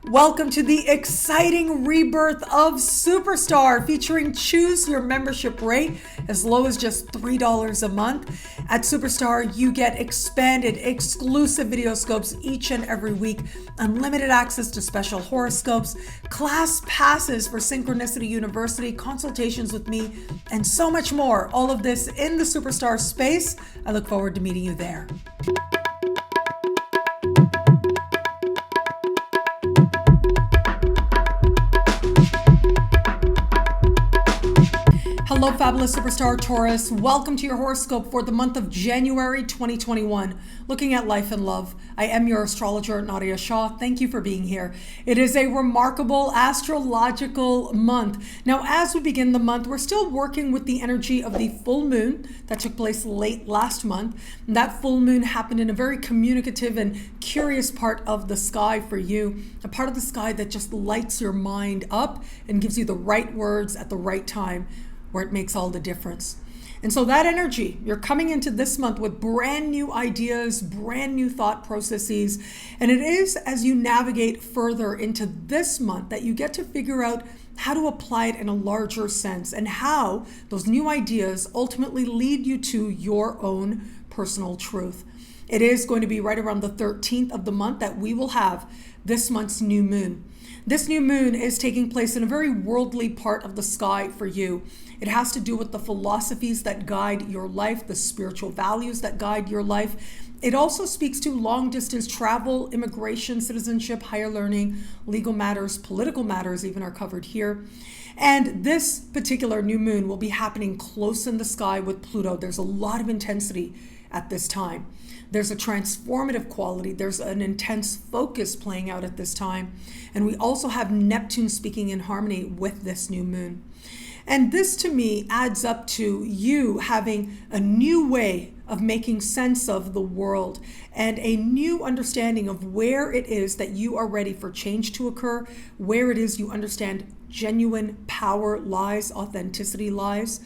Welcome to the exciting rebirth of Superstar, featuring choose your membership rate as low as just $3 a month. At Superstar, you get expanded, exclusive videoscopes each and every week, unlimited access to special horoscopes, class passes for Synchronicity University, consultations with me, and so much more. All of this in the Superstar space. I look forward to meeting you there. Hello, fabulous superstar Taurus. Welcome to your horoscope for the month of January 2021, looking at life and love. I am your astrologer, Nadiya Shah. Thank you for being here. It is a remarkable astrological month. Now, as we begin the month, we're still working with the energy of the full moon that took place late last month. That full moon happened in a very communicative and curious part of the sky for you, a part of the sky that just lights your mind up and gives you the right words at the right time, where it makes all the difference. And so that energy, you're coming into this month with brand new ideas, brand new thought processes. And it is as you navigate further into this month that you get to figure out how to apply it in a larger sense and how those new ideas ultimately lead you to your own personal truth. It is going to be right around the 13th of the month that we will have this month's new moon. This new moon is taking place in a very worldly part of the sky for you. It has to do with the philosophies that guide your life, the spiritual values that guide your life. It also speaks to long distance travel, immigration, citizenship, higher learning, legal matters, political matters even are covered here. And this particular new moon will be happening close in the sky with Pluto. There's a lot of intensity at this time. There's a transformative quality. There's an intense focus playing out at this time. And we also have Neptune speaking in harmony with this new moon. And this to me adds up to you having a new way of making sense of the world and a new understanding of where it is that you are ready for change to occur, where it is you understand genuine power lies, authenticity lies.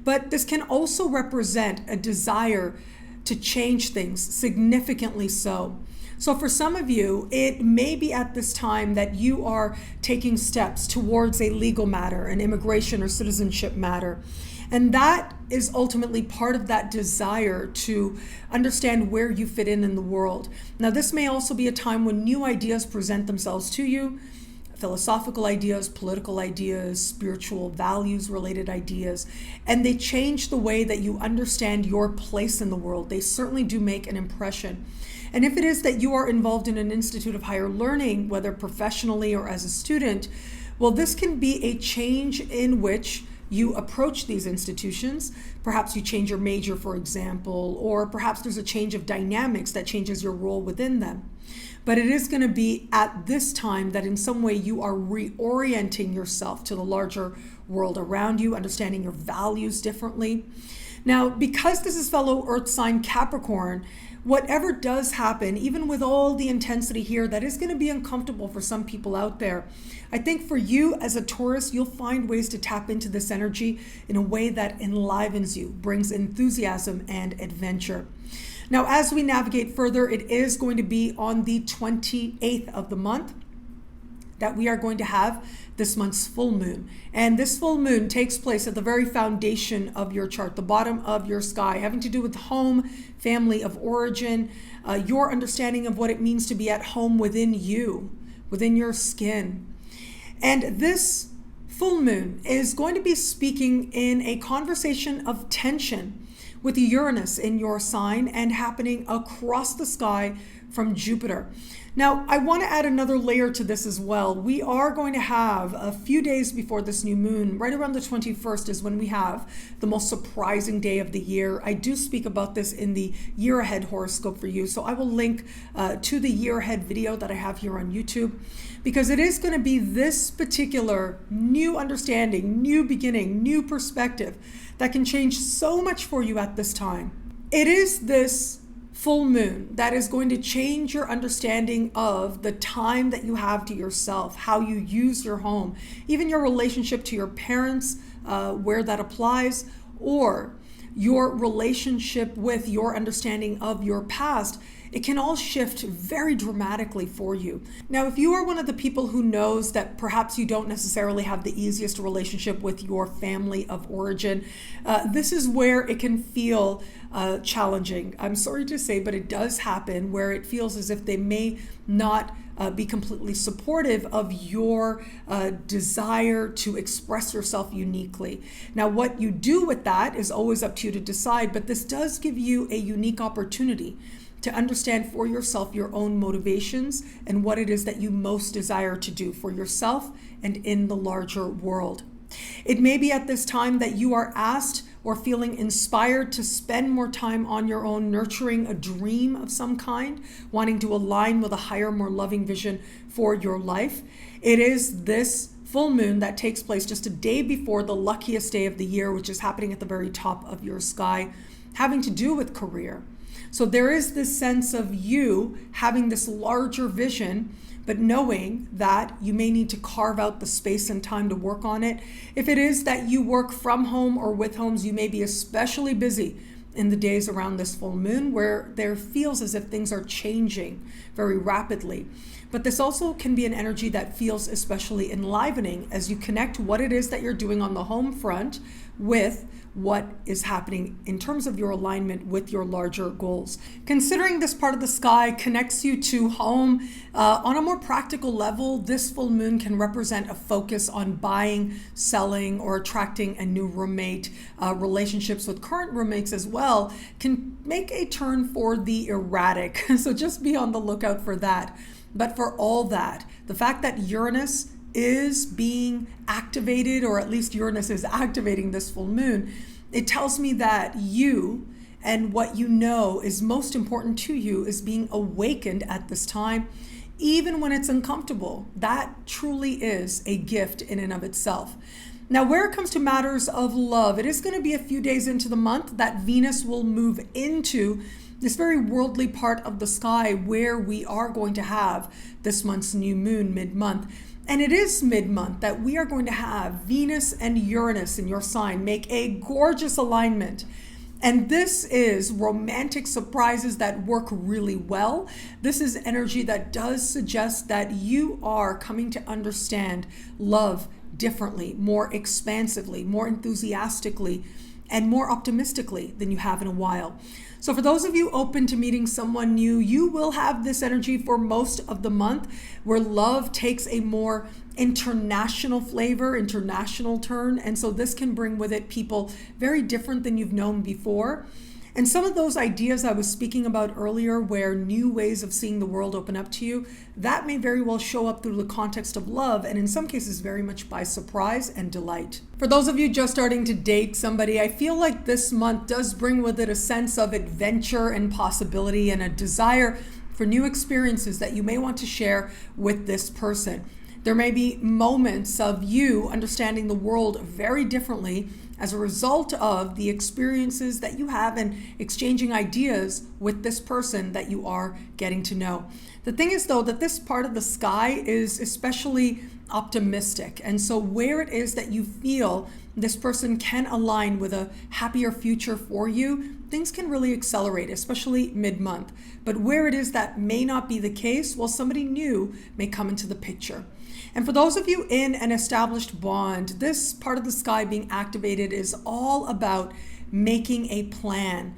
But this can also represent a desire to change things significantly so. So for some of you, it may be at this time that you are taking steps towards a legal matter, an immigration or citizenship matter. And that is ultimately part of that desire to understand where you fit in the world. Now, this may also be a time when new ideas present themselves to you, philosophical ideas, political ideas, spiritual values related ideas, and they change the way that you understand your place in the world. They certainly do make an impression. And if it is that you are involved in an institute of higher learning, whether professionally or as a student, well, this can be a change in which you approach these institutions. Perhaps you change your major, for example, or perhaps there's a change of dynamics that changes your role within them. But it is going to be at this time that in some way you are reorienting yourself to the larger world around you, understanding your values differently. Now, because this is fellow Earth sign Capricorn, whatever does happen, even with all the intensity here, that is going to be uncomfortable for some people out there. I think for you as a Taurus, you'll find ways to tap into this energy in a way that enlivens you, brings enthusiasm and adventure. Now, as we navigate further, it is going to be on the 28th of the month that we are going to have this month's full moon. And this full moon takes place at the very foundation of your chart, the bottom of your sky, having to do with home, family of origin, your understanding of what it means to be at home within you, within your skin. And this full moon is going to be speaking in a conversation of tension with Uranus in your sign and happening across the sky from Jupiter. Now, I want to add another layer to this as well. We are going to have a few days before this new moon, right around the 21st is when we have the most surprising day of the year. I do speak about this in the year ahead horoscope for you. So I will link to the year ahead video that I have here on YouTube, because it is going to be this particular new understanding, new beginning, new perspective that can change so much for you at this time. It is this full moon that is going to change your understanding of the time that you have to yourself, how you use your home, even your relationship to your parents, where that applies, or your relationship with your understanding of your past it can all shift very dramatically for you. Now, if you are one of the people who knows that perhaps you don't necessarily have the easiest relationship with your family of origin, this is where it can feel challenging. I'm sorry to say, but it does happen where it feels as if they may not be completely supportive of your desire to express yourself uniquely. Now, what you do with that is always up to you to decide, but this does give you a unique opportunity to understand for yourself your own motivations and what it is that you most desire to do for yourself and in the larger world. It may be at this time that you are asked or feeling inspired to spend more time on your own, nurturing a dream of some kind, wanting to align with a higher, more loving vision for your life. It is this full moon that takes place just a day before the luckiest day of the year, which is happening at the very top of your sky, having to do with career. So there is this sense of you having this larger vision, but knowing that you may need to carve out the space and time to work on it. If it is that you work from home or with homes, you may be especially busy in the days around this full moon where there feels as if things are changing very rapidly. But this also can be an energy that feels especially enlivening as you connect what it is that you're doing on the home front with what is happening in terms of your alignment with your larger goals. Considering this part of the sky connects you to home, on a more practical level, this full moon can represent a focus on buying, selling, or attracting a new roommate. Relationships with current roommates as well can make a turn for the erratic. So just be on the lookout for that. But for all that, the fact that Uranus is being activated, or at least Uranus is activating this full moon, it tells me that you and what you know is most important to you is being awakened at this time, even when it's uncomfortable. That truly is a gift in and of itself. Now, where it comes to matters of love, it is going to be a few days into the month that Venus will move into this very worldly part of the sky where we are going to have this month's new moon mid-month. And it is mid-month that we are going to have Venus and Uranus in your sign make a gorgeous alignment. And this is romantic surprises that work really well. This is energy that does suggest that you are coming to understand love differently, more expansively, more enthusiastically, and more optimistically than you have in a while. So for those of you open to meeting someone new, you will have this energy for most of the month where love takes a more international flavor, international turn. And so this can bring with it people very different than you've known before. And some of those ideas I was speaking about earlier, where new ways of seeing the world open up to you, that may very well show up through the context of love, and in some cases very much by surprise and delight. For those of you just starting to date somebody, I feel like this month does bring with it a sense of adventure and possibility and a desire for new experiences that you may want to share with this person. There may be moments of you understanding the world very differently as a result of the experiences that you have and exchanging ideas with this person that you are getting to know. The thing is, though, that this part of the sky is especially optimistic. And so where it is that you feel this person can align with a happier future for you, things can really accelerate, especially mid-month. But where it is that may not be the case, well, somebody new may come into the picture. And for those of you in an established bond, this part of the sky being activated is all about making a plan,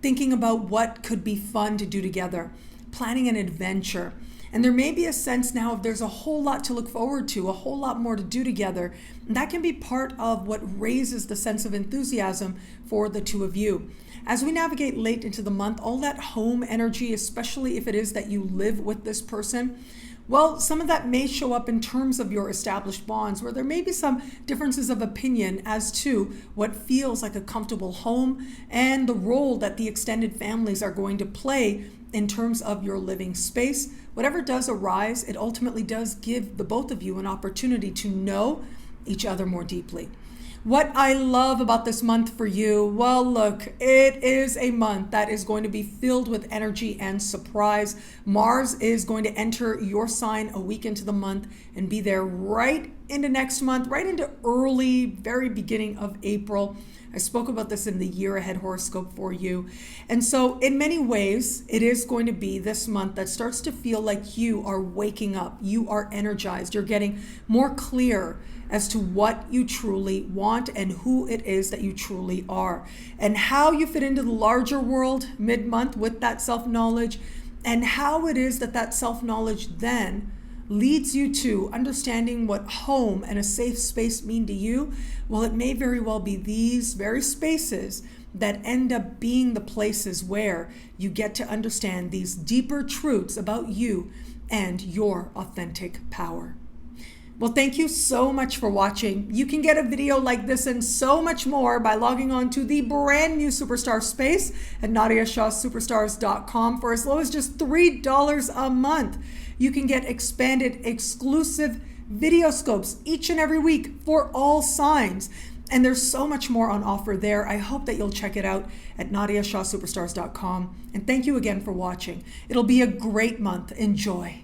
thinking about what could be fun to do together, planning an adventure. And there may be a sense now of there's a whole lot to look forward to, a whole lot more to do together. And that can be part of what raises the sense of enthusiasm for the two of you. As we navigate late into the month, all that home energy, especially if it is that you live with this person, well, some of that may show up in terms of your established bonds, where there may be some differences of opinion as to what feels like a comfortable home and the role that the extended families are going to play in terms of your living space. Whatever does arise, it ultimately does give the both of you an opportunity to know each other more deeply. What I love about this month for you, well, look, it is a month that is going to be filled with energy and surprise. Mars is going to enter your sign a week into the month and be there right into next month, right into early, very beginning of April. I spoke about this in the year ahead horoscope for you. And so in many ways, it is going to be this month that starts to feel like you are waking up, you are energized, you're getting more clear as to what you truly want and who it is that you truly are, and how you fit into the larger world mid-month with that self-knowledge, and how it is that that self-knowledge then leads you to understanding what home and a safe space mean to you. Well, it may very well be these very spaces that end up being the places where you get to understand these deeper truths about you and your authentic power. Well, thank you so much for watching. You can get a video like this and so much more by logging on to the brand new Superstar space at NadiyaShahSuperstars.com for as low as just $3 a month. You can get expanded exclusive videoscopes each and every week for all signs. And there's so much more on offer there. I hope that you'll check it out at NadiyaShahSuperstars.com. And thank you again for watching. It'll be a great month. Enjoy.